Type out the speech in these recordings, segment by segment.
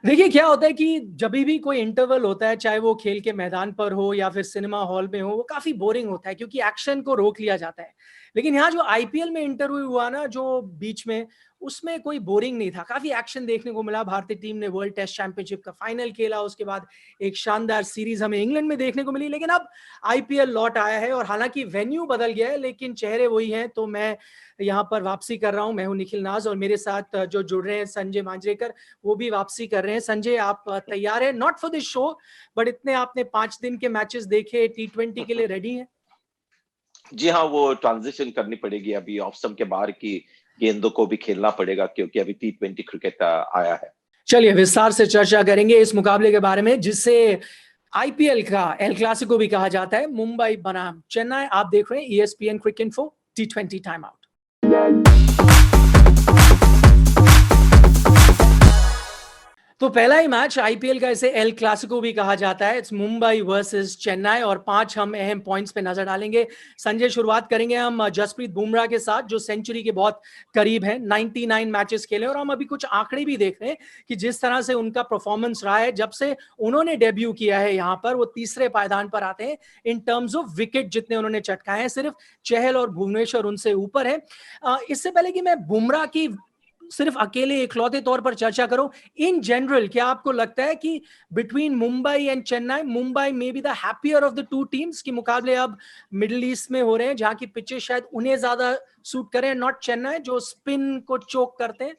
देखिए क्या होता है कि जब भी कोई इंटरवल होता है, चाहे वो खेल के मैदान पर हो या फिर सिनेमा हॉल में हो, वो काफी बोरिंग होता है क्योंकि एक्शन को रोक लिया जाता है। लेकिन यहाँ जो आईपीएल में इंटरव्यू हुआ ना, जो बीच में, उसमें कोई बोरिंग नहीं था, काफी एक्शन देखने को मिला। भारतीय टीम ने वर्ल्ड टेस्ट चैंपियनशिप का फाइनल खेला, उसके बाद एक शानदार सीरीज हमें इंग्लैंड में देखने को मिली। लेकिन अब आईपीएल लौट आया है और हालांकि वेन्यू बदल गया है लेकिन चेहरे वही हैं। तो मैं यहाँ पर वापसी कर रहा हूँ। मैं हूँ निखिल नाज और मेरे साथ जो जुड़ रहे हैं संजय मांजरेकर, वो भी वापसी कर रहे हैं। संजय, आप तैयार हैं? Not for this show, but इतने आपने 5 दिन के मैचेस देखे, T20 के लिए रेडी हैं? जी हाँ, वो ट्रांजिशन करनी पड़ेगी अभी ऑफ स्टंप के बाहर की गेंदों को भी खेलना पड़ेगा क्योंकि अभी T20 क्रिकेट आया है। चलिए विस्तार से चर्चा करेंगे इस मुकाबले के बारे में, जिससे आईपीएल का एल क्लासिको भी कहा जाता है। मुंबई बनाम चेन्नई, आप देख रहे हैं ESPN क्रिक इन्फो T20 टाइम आउट। तो पहला ही मैच आईपीएल का, इसे एल क्लासिको भी कहा जाता है। इट्स मुंबई वर्सेस चेन्नई और 5 हम अहम पॉइंट्स पे नजर डालेंगे। संजय, शुरुआत करेंगे हम जसप्रीत बुमराह के साथ, जो सेंचुरी के बहुत करीब है। 99 मैचेस खेले और हम अभी कुछ आंकड़े भी देख रहे हैं कि जिस तरह से उनका परफॉर्मेंस रहा है जब से उन्होंने डेब्यू किया है यहाँ पर, वो तीसरे पायदान पर आते हैं इन टर्म्स ऑफ विकेट जितने उन्होंने चटकाए हैं। सिर्फ चहल और भुवनेश्वर उनसे ऊपर है। इससे पहले कि मैं बुमराह की सिर्फ अकेले इकलौते तौर पर चर्चा करो, इन जनरल क्या आपको लगता है कि between Mumbai and Chennai, Mumbai may be the happier of the two teams, के मुकाबले अब मिडिल ईस्ट में हो रहे हैं जहां की पिचेस शायद उन्हें ज्यादा सूट करें, नॉट चेन्नई जो स्पिन को चोक करते हैं?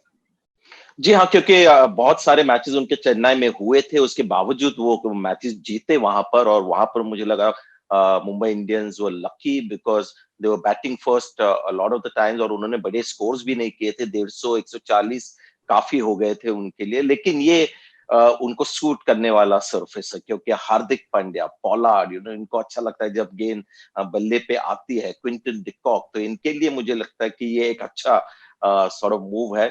जी हाँ, क्योंकि बहुत सारे मैचेस उनके चेन्नई में हुए थे, उसके बावजूद वो मैचेस जीते वहां पर। और वहां पर मुझे लगा मुंबई इंडियंस वो lucky because they were batting first lot of the times और उन्होंने बड़े स्कोर्स भी नहीं किए थे। 150 140 काफी हो गए थे उनके लिए। लेकिन ये उनको सूट करने वाला सरफेस है क्योंकि हार्दिक पांड्या, पोलार्ड, इनको अच्छा लगता है जब गेंद बल्ले पे आती है। क्विंटन डिकॉक, तो इनके लिए मुझे लगता है कि ये एक अच्छा सॉर्ट ऑफ मूव है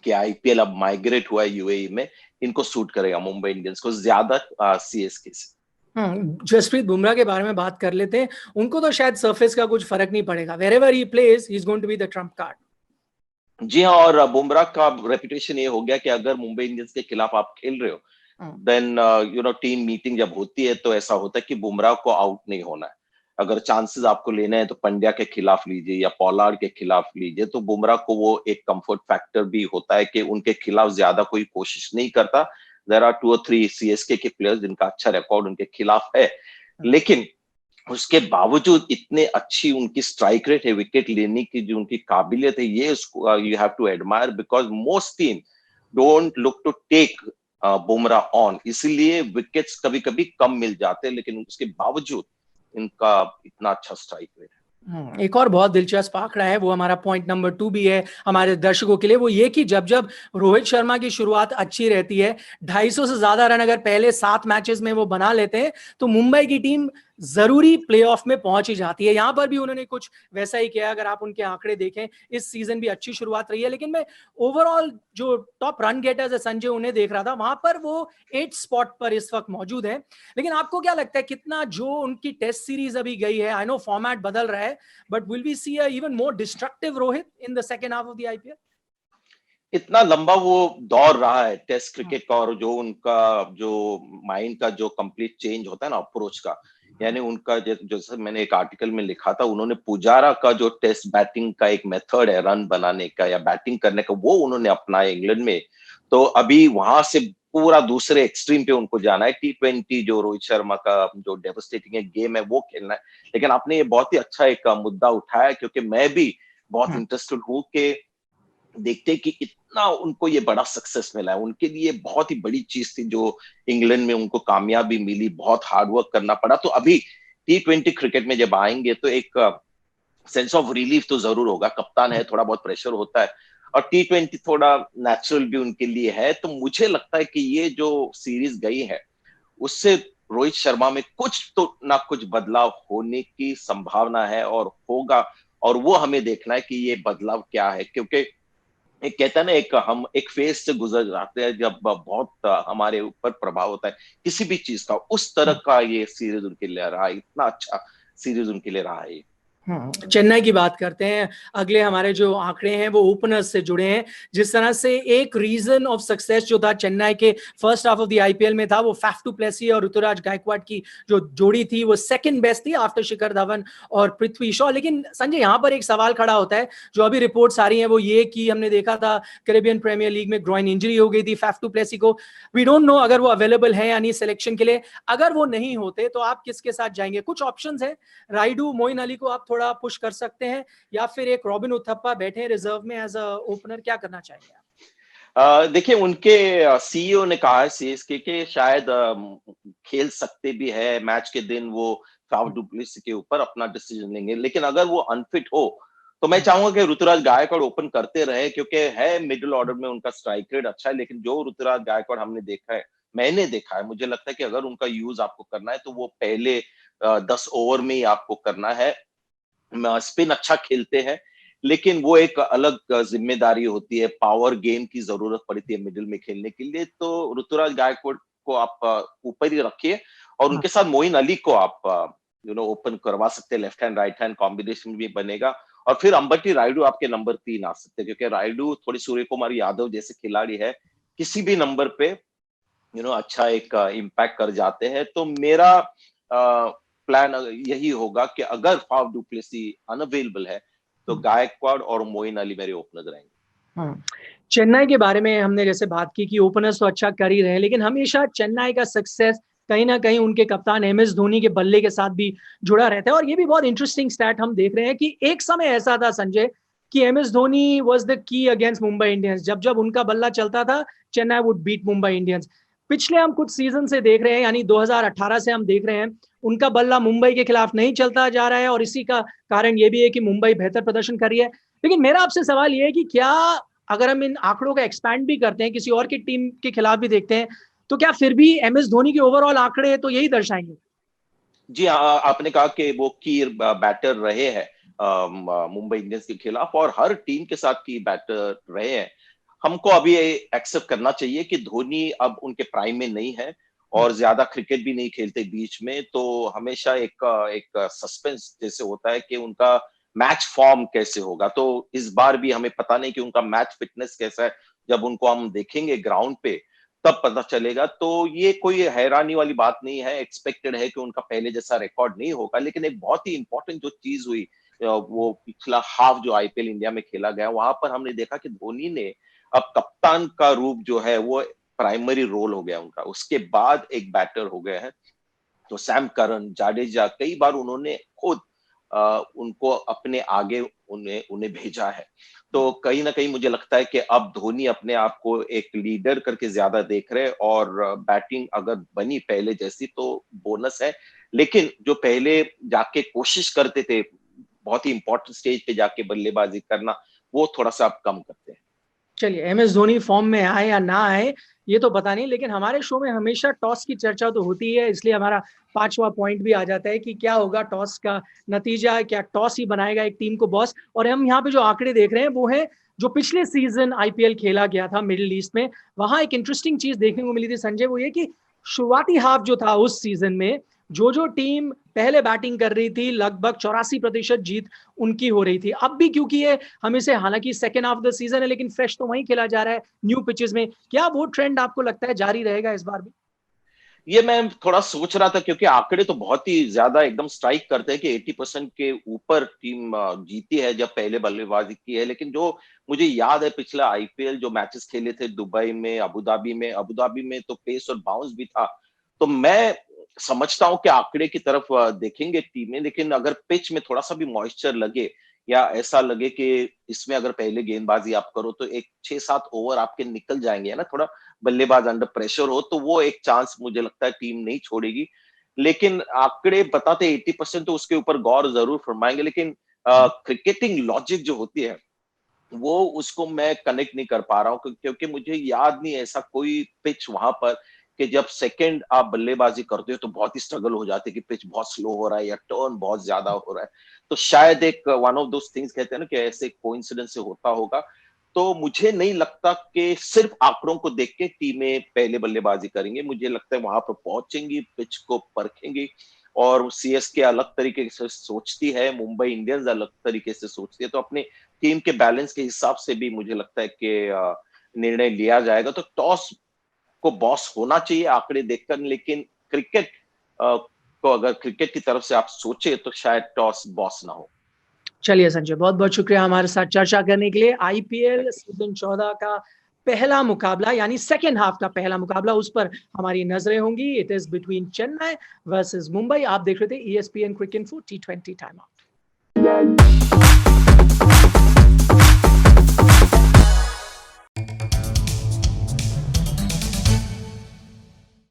कि आईपीएल अब माइग्रेट हुआ है यूएई में। इनको सूट करेगा मुंबई इंडियंस को ज्यादा सीएसके से। जसप्रीत बुमराह के बारे में बात कर लेते हैं। उनको तो शायद सरफेस का कुछ फर्क नहीं पड़ेगा, wherever he plays he is going to be the trump card. जी हाँ, और बुमराह का रेपुटेशन ये हो गया कि अगर मुंबई इंडियंस के खिलाफ आप खेल रहे हो, देन टीम मीटिंग जब होती है तो ऐसा होता है कि बुमराह को आउट नहीं होना है। अगर चांसेस आपको लेना है तो पंड्या के खिलाफ लीजिए या पोलार्ड के खिलाफ लीजिए। तो बुमराह को वो एक कंफर्ट फैक्टर भी होता है कि उनके खिलाफ ज्यादा कोई कोशिश नहीं करता। देयर आर 2 और 3 सीएसके के प्लेयर्स जिनका अच्छा रिकॉर्ड उनके खिलाफ है। लेकिन उसके बावजूद इतने अच्छी उनकी स्ट्राइक रेट है, विकेट लेने की जो उनकी काबिलियत है, ये you have to admire because most team don't look to take Bumrah on. इसीलिए विकेट्स कभी कभी कम मिल जाते हैं, लेकिन उसके बावजूद इनका इतना अच्छा स्ट्राइक रेट है। एक और बहुत दिलचस्प आंकड़ा है, वो हमारा पॉइंट नंबर 2 भी है हमारे दर्शकों के लिए, वो ये कि जब जब रोहित शर्मा की शुरुआत अच्छी रहती है, 250 से ज्यादा रन अगर पहले 7 मैचेस में वो बना लेते हैं, तो मुंबई की टीम जरूरी प्लेऑफ में पहुंच ही जाती है। यहां पर भी उन्होंने कुछ वैसा ही किया। अगर आप उनके आंकड़े देखें, इस सीजन भी अच्छी शुरुआत रही है। लेकिन मैं ओवरऑल जो टॉप रन गेटर्स है संजय, उन्हें देख रहा था, वहां पर वो 8 स्पॉट पर इस वक्त मौजूद है। लेकिन आपको क्या लगता है कितना जो उनकी टेस्ट सीरीज अभी गई है, आई नो फॉर्मेट बदल रहा है, but will we see a even more destructive Rohit in the second half of the IPL? इतना लंबा वो दौर रहा है टेस्ट क्रिकेट का, और जो उनका जो माइंड का जो कंप्लीट चेंज होता है ना अप्रोच का, यानी उनका जैसे मैंने एक आर्टिकल में लिखा था, उन्होंने पुजारा का जो टेस्ट बैटिंग का एक मेथड है रन बनाने का या बैटिंग करने का, वो उन्होंने अपनाया इंग्लैंड में। तो अभी वहां से पूरा दूसरे एक्सट्रीम पे उनको जाना है। T20 जो रोहित शर्मा का जो डेवस्टेटिंग गेम है वो खेलना है। लेकिन आपने ये बहुत ही अच्छा एक मुद्दा उठाया, क्योंकि मैं भी बहुत इंटरेस्टेड हूँ कि देखते कि इतना उनको ये बड़ा सक्सेस मिला है। उनके लिए बहुत ही बड़ी चीज थी जो इंग्लैंड में उनको कामयाबी मिली, बहुत हार्ड वर्क करना पड़ा। तो अभी T20 क्रिकेट में जब आएंगे तो एक सेंस ऑफ रिलीफ तो जरूर होगा। कप्तान है, थोड़ा बहुत प्रेशर होता है, और T20 थोड़ा नेचुरल भी उनके लिए है। तो मुझे लगता है कि ये जो सीरीज गई है उससे रोहित शर्मा में कुछ तो ना कुछ बदलाव होने की संभावना है और होगा। और वो हमें देखना है कि ये बदलाव क्या है, क्योंकि एक कहता है ना, एक हम एक फेज से गुजर जाते हैं जब बहुत हमारे ऊपर प्रभाव होता है किसी भी चीज का। उस तरह का ये सीरीज उनके लिए रहा है, इतना अच्छा सीरीज उनके लिए रहा है। चेन्नई की बात करते हैं। अगले हमारे जो आंकड़े हैं वो ओपनर्स से जुड़े हैं। जिस तरह से एक रीजन ऑफ सक्सेस जो था चेन्नई के first half of the IPL में था, वो फैफ टू प्लेसी और ऋतुराज गायकवाड की जो जोड़ी थी वो सेकंड बेस्ट थी आफ्टर शिखर धवन और पृथ्वी शॉ। लेकिन संजय, यहाँ पर एक सवाल खड़ा होता है, जो अभी रिपोर्ट्स आ रही हैं वो ये कि हमने देखा था कैरेबियन प्रीमियर लीग में ग्रॉइन इंजरी हो गई थी फैफ टू प्लेसी को। वी डोंट नो अगर वो अवेलेबल है या नहीं सिलेक्शन के लिए। अगर वो नहीं होते तो आप किसके साथ जाएंगे? कुछ ऑप्शंस है, राइडू, मोइन अली को आप थोड़ा पुश कर सकते हैं, या फिर एक रॉबिन उथप्पा बैठे रिजर्व में एज अ ओपनर, क्या करना चाहेंगे आप? देखिए, उनके सीईओ ने कहा है सीएसके के शायद खेल सकते भी है मैच के दिन, वो फाफ डू प्लेसी के ऊपर अपना डिसीजन लेंगे। लेकिन अगर वो अनफिट हो तो मैं चाहूंगा कि ऋतुराज गायकवाड़ ओपन करते रहे, क्योंकि है मिडिल ऑर्डर में उनका स्ट्राइक रेट अच्छा है। लेकिन जो ऋतुराज गायकवाड़ हमने देखा है, मैंने देखा है, मुझे लगता है कि अगर उनका यूज आपको करना है तो वो पहले 10 ओवर में ही आपको करना है। स्पिन अच्छा खेलते हैं, लेकिन वो एक अलग जिम्मेदारी होती है, पावर गेम की जरूरत पड़ती है मिडिल में खेलने के लिए। तो ऋतुराज गायकवाड़ को आप ऊपर ही रखिए, और उनके साथ मोइन अली को आप ओपन करवा सकते हैं। Left hand right hand combination भी बनेगा। और फिर अंबटी रायडू आपके नंबर 3 आ सकते हैं, क्योंकि रायडू थोड़ी सूर्य कुमार यादव जैसे खिलाड़ी है, किसी भी नंबर पे अच्छा एक इम्पैक्ट कर जाते हैं। तो मेरा प्लान यही होगा कि अगर फाफ डू प्लेसी अनअवेलेबल है तो गायकवाड़ और मोइन अली मेरे ओपनर रहेंगे। चेन्नई के बारे में हमने जैसे बात की कि ओपनर्स तो अच्छा कर ही रहे हैं, लेकिन हमेशा चेन्नई का सक्सेस कहीं ना कहीं उनके कप्तान एम एस धोनी के बल्ले के साथ भी जुड़ा रहता है। और ये भी बहुत इंटरेस्टिंग स्टैट हम देख रहे हैं कि एक समय ऐसा था संजय कि M S Dhoni was the key against Mumbai Indians. जब जब उनका बल्ला चलता था, Chennai would beat Mumbai Indians. पिछले हम कुछ सीजन से देख रहे हैं, यानी 2018 से हम देख रहे हैं, उनका बल्ला मुंबई के खिलाफ नहीं चलता जा रहा है। और इसी का कारण ये भी है कि मुंबई बेहतर प्रदर्शन कर रही है। लेकिन मेरा आपसे सवाल ये है कि क्या, अगर हम इन आंकड़ों का एक्सपैंड भी करते हैं, किसी और की टीम के खिलाफ भी देखते हैं, तो क्या फिर भी एम एस धोनी के ओवरऑल आंकड़े तो यही दर्शाएंगे? जी हाँ, आपने कहा कि वो की बैटर रहे हैं मुंबई इंडियंस के खिलाफ, और हर टीम के साथ की बैटर रहे हैं। हमको अभी एक्सेप्ट करना चाहिए कि धोनी अब उनके प्राइम में नहीं है, और ज्यादा क्रिकेट भी नहीं खेलते बीच में। तो हमेशा एक सस्पेंस जैसे होता है कि उनका मैच फॉर्म कैसे होगा। तो इस बार भी हमें पता नहीं कि उनका मैच फिटनेस कैसा है। जब उनको हम देखेंगे ग्राउंड पे तब पता चलेगा। तो ये कोई हैरानी वाली बात नहीं है, एक्सपेक्टेड है कि उनका पहले जैसा रिकॉर्ड नहीं होगा। लेकिन एक बहुत ही इंपॉर्टेंट जो चीज हुई, वो पिछला हाफ जो आईपीएल इंडिया में खेला गया, वहां पर हमने देखा कि धोनी ने अब कप्तान का रूप जो है वो प्राइमरी रोल हो गया उनका, उसके बाद एक बैटर हो गए हैं। तो सैम करन, जाडेजा, कई बार उन्होंने खुद उनको अपने आगे उन्हें उन्हें भेजा है। तो कहीं ना कहीं मुझे लगता है कि अब धोनी अपने आप को एक लीडर करके ज्यादा देख रहे हैं, और बैटिंग अगर बनी पहले जैसी तो बोनस है। लेकिन जो पहले जाके कोशिश करते थे बहुत ही इंपॉर्टेंट स्टेज पे जाके बल्लेबाजी करना, वो थोड़ा सा अब कम करते हैं। चलिए, एम एस धोनी फॉर्म में आए या ना आए ये तो पता नहीं, लेकिन हमारे शो में हमेशा टॉस की चर्चा तो होती है। इसलिए हमारा पांचवा पॉइंट भी आ जाता है कि क्या होगा टॉस का नतीजा, क्या टॉस ही बनाएगा एक टीम को बॉस। और हम यहाँ पे जो आंकड़े देख रहे हैं वो है जो पिछले सीजन आईपीएल खेला गया था मिडिल ईस्ट में। वहां एक इंटरेस्टिंग चीज देखने को मिली थी संजय, वो ये कि शुरुआती हाफ जो था उस सीजन में, जो टीम पहले बैटिंग कर रही थी, लगभग 84% जीत उनकी हो रही थी। अब भी क्योंकि ये हम इसे, हालांकि second half of the season है, लेकिन फ्रेश तो वहीं खेला जा रहा है न्यू पिचेस में, क्या वो ट्रेंड आपको लगता है जारी रहेगा इस बार भी? ये मैं थोड़ा सोच रहा था, क्योंकि आंकड़े तो बहुत ही ज्यादा एकदम स्ट्राइक करते हैं कि 80% के ऊपर टीम जीती है जब पहले बल्लेबाजी की है। लेकिन जो मुझे याद है पिछला आईपीएल जो मैचेस खेले थे दुबई में, अबू धाबी में तो पेस और बाउंस भी था। तो मैं समझता हूं कि आंकड़े की तरफ देखेंगे टीमें, लेकिन अगर पिच में थोड़ा सा भी मॉइस्चर लगे, या ऐसा लगे कि इसमें अगर पहले गेंदबाजी आप करो तो एक 6-7 ओवर आपके निकल जाएंगे, है ना, थोड़ा बल्लेबाज अंडर प्रेशर हो, तो वो एक चांस मुझे लगता है टीम नहीं छोड़ेगी। लेकिन आंकड़े बताते 80%, तो उसके ऊपर गौर जरूर फरमाएंगे। लेकिन क्रिकेटिंग लॉजिक जो होती है वो उसको मैं कनेक्ट नहीं कर पा रहा हूँ, क्योंकि मुझे याद नहीं ऐसा कोई पिच वहां पर कि जब सेकंड आप बल्लेबाजी करते हो तो बहुत ही स्ट्रगल हो जाती है कि पिच बहुत स्लो हो रहा है या टर्न बहुत ज्यादा हो रहा है। तो शायद एक वन ऑफ दोस थिंग्स कहते हैं ना कि ऐसे कोइंसिडेंस से होता होगा। तो मुझे नहीं लगता कि सिर्फ आंकड़ों को देख के टीमें पहले बल्लेबाजी करेंगी। मुझे लगता है वहां पर पहुंचेंगी, पिच को परखेंगी, और सीएसके अलग तरीके से सोचती है, मुंबई इंडियंस अलग तरीके से सोचती है, तो अपने टीम के बैलेंस के हिसाब से भी मुझे लगता है कि निर्णय लिया जाएगा। तो टॉस को बॉस होना चाहिए आंकड़े देखकर, लेकिन क्रिकेट को अगर क्रिकेट की तरफ से आप सोचे तो शायद टॉस बॉस ना हो। चलिए संजय, बहुत-बहुत शुक्रिया हमारे साथ चर्चा करने के लिए। आईपीएल सीज़न 14 का पहला मुकाबला यानी सेकंड हाफ का पहला मुकाबला, उस पर हमारी नज़रें होंगी। It is between Chennai versus Mumbai. आप देख रहे थे ESPN क्रिक इन्फो T20 टाइम आउट।